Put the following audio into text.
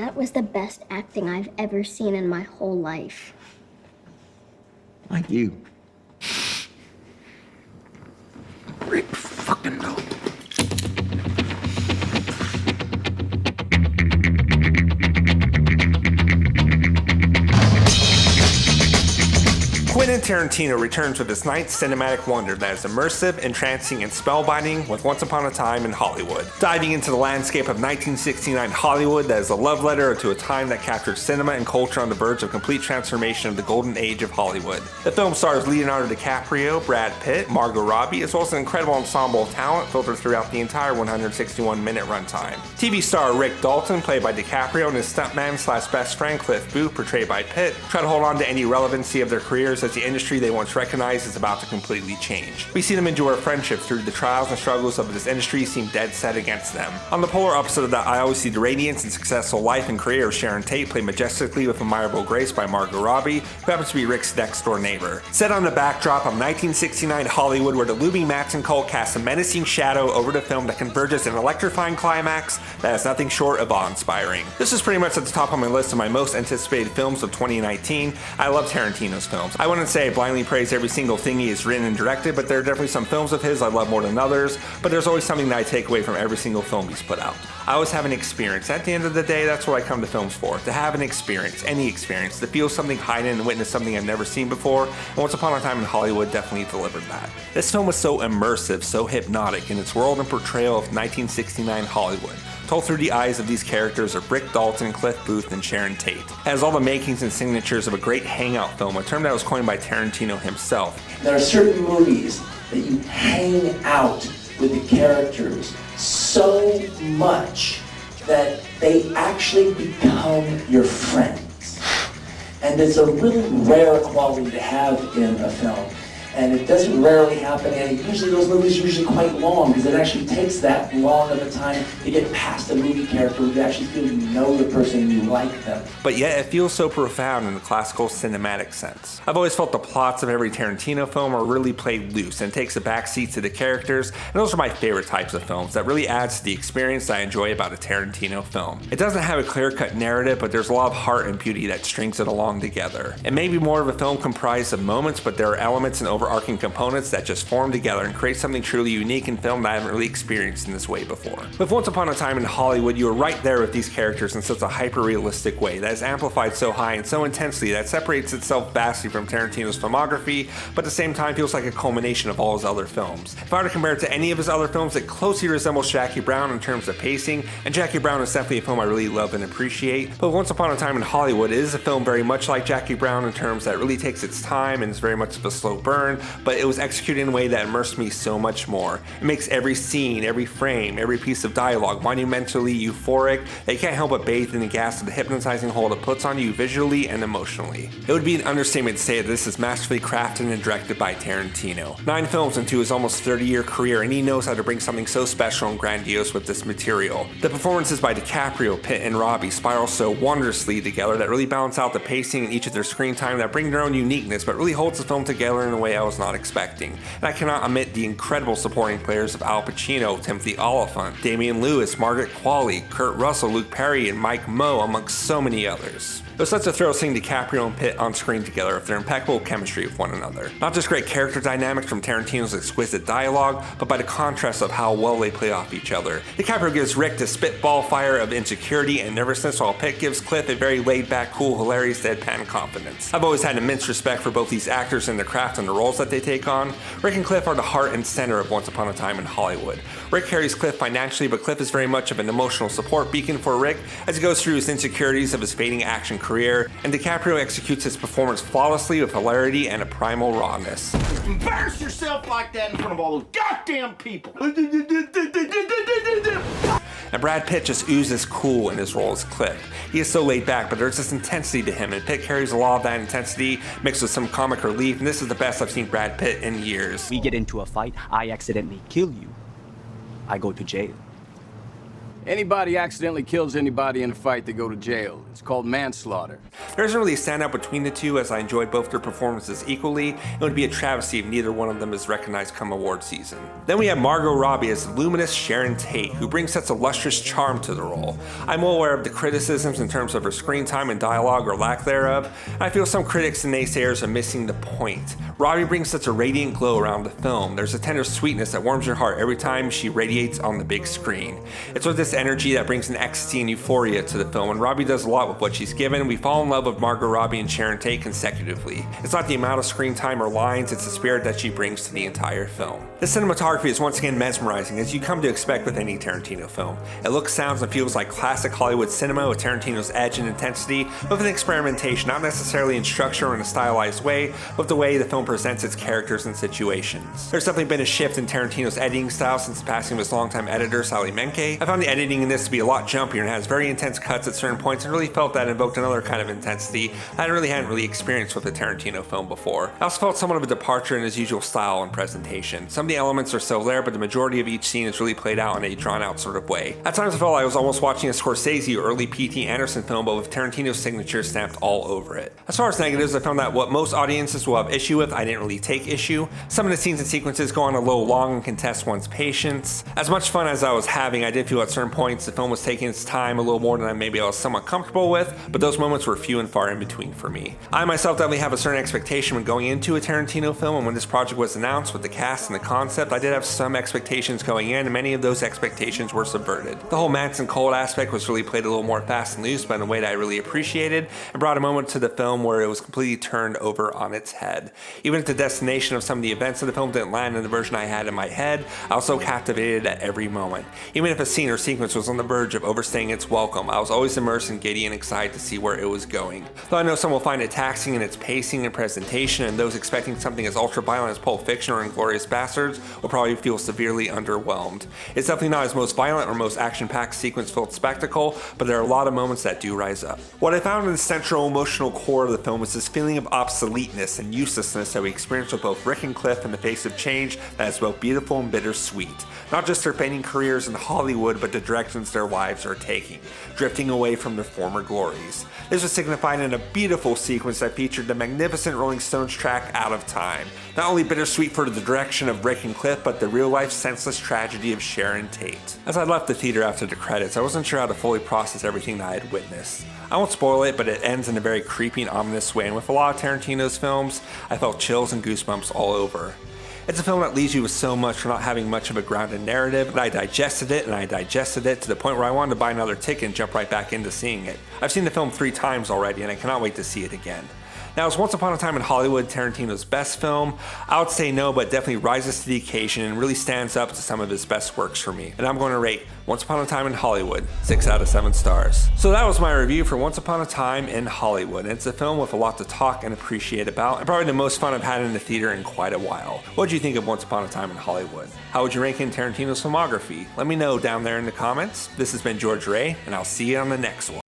That was the best acting I've ever seen in my whole life. Like you. Rick fucking no. Quentin Tarantino returns with his ninth cinematic wonder that is immersive, entrancing, and spellbinding with Once Upon a Time in Hollywood. Diving into the landscape of 1969 Hollywood that is a love letter to a time that captured cinema and culture on the verge of complete transformation of the golden age of Hollywood. The film stars Leonardo DiCaprio, Brad Pitt, Margot Robbie, as well as an incredible ensemble of talent filtered throughout the entire 161-minute runtime. TV star Rick Dalton, played by DiCaprio, and his stuntman slash best friend Cliff Booth, portrayed by Pitt, try to hold on to any relevancy of their careers as the industry they once recognized is about to completely change. We see them endure friendships through the trials and struggles of this industry seem dead set against them. On the polar opposite of that, I always see the radiance and successful life and career of Sharon Tate, played majestically with admirable grace by Margot Robbie, who happens to be Rick's next door neighbor. Set on the backdrop of 1969 Hollywood, where the looming Manson cult casts a menacing shadow over the film that converges in an electrifying climax that is nothing short of awe-inspiring. This is pretty much at the top of my list of my most anticipated films of 2019. I love Tarantino's films. I wouldn't say I blindly praise every single thing he has written and directed, but there are definitely some films of his I love more than others, but there's always something that I take away from every single film he's put out. I always have an experience. At the end of the day, that's what I come to films for. To have an experience, any experience, to feel something heightened and witness something I've never seen before, and Once Upon a Time in Hollywood definitely delivered that. This film was so immersive, so hypnotic in its world and portrayal of 1969 Hollywood, told through the eyes of these characters of Rick Dalton, Cliff Booth, and Sharon Tate. It has all the makings and signatures of a great hangout film, a term that was coined by Tarantino himself. There are certain movies that you hang out with the characters so much that they actually become your friends. And it's a really rare quality to have in a film. And it doesn't rarely happen, and usually those movies are usually quite long, because it actually takes that long of a time to get past a movie character where you actually feel you know the person and you like them. But yet it feels so profound in the classical cinematic sense. I've always felt the plots of every Tarantino film are really played loose and takes a backseat to the characters, and those are my favorite types of films that really adds to the experience I enjoy about a Tarantino film. It doesn't have a clear-cut narrative, but there's a lot of heart and beauty that strings it along together. It may be more of a film comprised of moments, but there are elements and overarching components that just form together and create something truly unique in film that I haven't really experienced in this way before. With Once Upon a Time in Hollywood, you are right there with these characters in such a hyper-realistic way that is amplified so high and so intensely that separates itself vastly from Tarantino's filmography, but at the same time feels like a culmination of all his other films. If I were to compare it to any of his other films, it closely resembles Jackie Brown in terms of pacing, and Jackie Brown is definitely a film I really love and appreciate. But Once Upon a Time in Hollywood is a film very much like Jackie Brown in terms that it really takes its time and is very much of a slow burn, but it was executed in a way that immersed me so much more. It makes every scene, every frame, every piece of dialogue monumentally euphoric that you can't help but bathe in the gas of the hypnotizing hold it puts on you visually and emotionally. It would be an understatement to say that this is masterfully crafted and directed by Tarantino. 9 films into his almost 30-year career, and he knows how to bring something so special and grandiose with this material. The performances by DiCaprio, Pitt, and Robbie spiral so wondrously together that really balance out the pacing in each of their screen time that bring their own uniqueness, but really holds the film together in a way I was not expecting. And I cannot omit the incredible supporting players of Al Pacino, Timothy Olyphant, Damian Lewis, Margaret Qualley, Kurt Russell, Luke Perry, and Mike Moe, amongst so many others. It was such a thrill seeing DiCaprio and Pitt on screen together with their impeccable chemistry with one another. Not just great character dynamics from Tarantino's exquisite dialogue, but by the contrast of how well they play off each other. DiCaprio gives Rick the spitball fire of insecurity and nervousness, while Pitt gives Cliff a very laid-back, cool, hilarious, deadpan confidence. I've always had immense respect for both these actors and their craft and the roles that they take on. Rick and Cliff are the heart and center of Once Upon a Time in Hollywood. Rick carries Cliff financially, but Cliff is very much of an emotional support beacon for Rick as he goes through his insecurities of his fading action career, and DiCaprio executes his performance flawlessly with hilarity and a primal rawness. Embarrass yourself like that in front of all those goddamn people! And Brad Pitt just oozes cool in his role as Cliff. He is so laid back, but there's this intensity to him, and Pitt carries a lot of that intensity mixed with some comic relief, and this is the best I've seen Brad Pitt in years. We get into a fight, I accidentally kill you, I go to jail. Anybody accidentally kills anybody in a fight, they go to jail. It's called manslaughter. There isn't really a standout between the two, as I enjoyed both their performances equally. It would be a travesty if neither one of them is recognized come award season. Then we have Margot Robbie as luminous Sharon Tate, who brings such a lustrous charm to the role. I'm well aware of the criticisms in terms of her screen time and dialogue or lack thereof, and I feel some critics and naysayers are missing the point. Robbie brings such a radiant glow around the film. There's a tender sweetness that warms your heart every time she radiates on the big screen. It's with this energy that brings an ecstasy and euphoria to the film, and Robbie does a lot with what she's given. We fall in love with Margot Robbie and Sharon Tate consecutively. It's not the amount of screen time or lines, it's the spirit that she brings to the entire film. The cinematography is once again mesmerizing, as you come to expect with any Tarantino film. It looks, sounds, and feels like classic Hollywood cinema with Tarantino's edge and intensity, with an experimentation, not necessarily in structure or in a stylized way, but the way the film presents its characters and situations. There's definitely been a shift in Tarantino's editing style since the passing of his longtime editor, Sally Menke. I found the editing in this to be a lot jumpier and has very intense cuts at certain points, and really felt that invoked another kind of intensity that I hadn't really experienced with a Tarantino film before. I also felt somewhat of a departure in his usual style and presentation. Some of the elements are still there, but the majority of each scene is really played out in a drawn out sort of way. At times I felt I was almost watching a Scorsese or early P.T. Anderson film, but with Tarantino's signature stamped all over it. As far as negatives, I found that what most audiences will have issue with, I didn't really take issue. Some of the scenes and sequences go on a little long and can test one's patience. As much fun as I was having, I did feel at certain points the film was taking its time a little more than maybe I was somewhat comfortable with, but those moments were few and far in between for me. I myself definitely have a certain expectation when going into a Tarantino film, and when this project was announced with the cast and the concept, I did have some expectations going in, and many of those expectations were subverted. The whole Manson Cold aspect was really played a little more fast and loose, but in a way that I really appreciated, and brought a moment to the film where it was completely turned over on its head. Even if the destination of some of the events of the film didn't land in the version I had in my head, I was so captivated at every moment. Even if a scene or sequence was on the verge of overstaying its welcome, I was always immersed and giddy and excited to see where it was going. Though I know some will find it taxing in its pacing and presentation, and those expecting something as ultra-violent as Pulp Fiction or Inglourious Basterds will probably feel severely underwhelmed. It's definitely not its most violent or most action-packed sequence-filled spectacle, but there are a lot of moments that do rise up. What I found in the central emotional core of the film was this feeling of obsoleteness and uselessness that we experience with both Rick and Cliff in the face of change that is both beautiful and bittersweet. Not just their fading careers in Hollywood, but the directions their lives are taking, drifting away from their former glories. This was signified in a beautiful sequence that featured the magnificent Rolling Stones track Out of Time. Not only bittersweet for the direction of Rick and Cliff, but the real-life senseless tragedy of Sharon Tate. As I left the theater after the credits, I wasn't sure how to fully process everything that I had witnessed. I won't spoil it, but it ends in a very creepy and ominous way, and with a lot of Tarantino's films, I felt chills and goosebumps all over. It's a film that leaves you with so much for not having much of a grounded narrative, but I digested it to the point where I wanted to buy another ticket and jump right back into seeing it. I've seen the film 3 times already, and I cannot wait to see it again. Now, is Once Upon a Time in Hollywood Tarantino's best film? I would say no, but definitely rises to the occasion and really stands up to some of his best works for me. And I'm going to rate Once Upon a Time in Hollywood 6 out of 7 stars. So that was my review for Once Upon a Time in Hollywood. And it's a film with a lot to talk and appreciate about, and probably the most fun I've had in the theater in quite a while. What did you think of Once Upon a Time in Hollywood? How would you rank in Tarantino's filmography? Let me know down there in the comments. This has been George Ray, and I'll see you on the next one.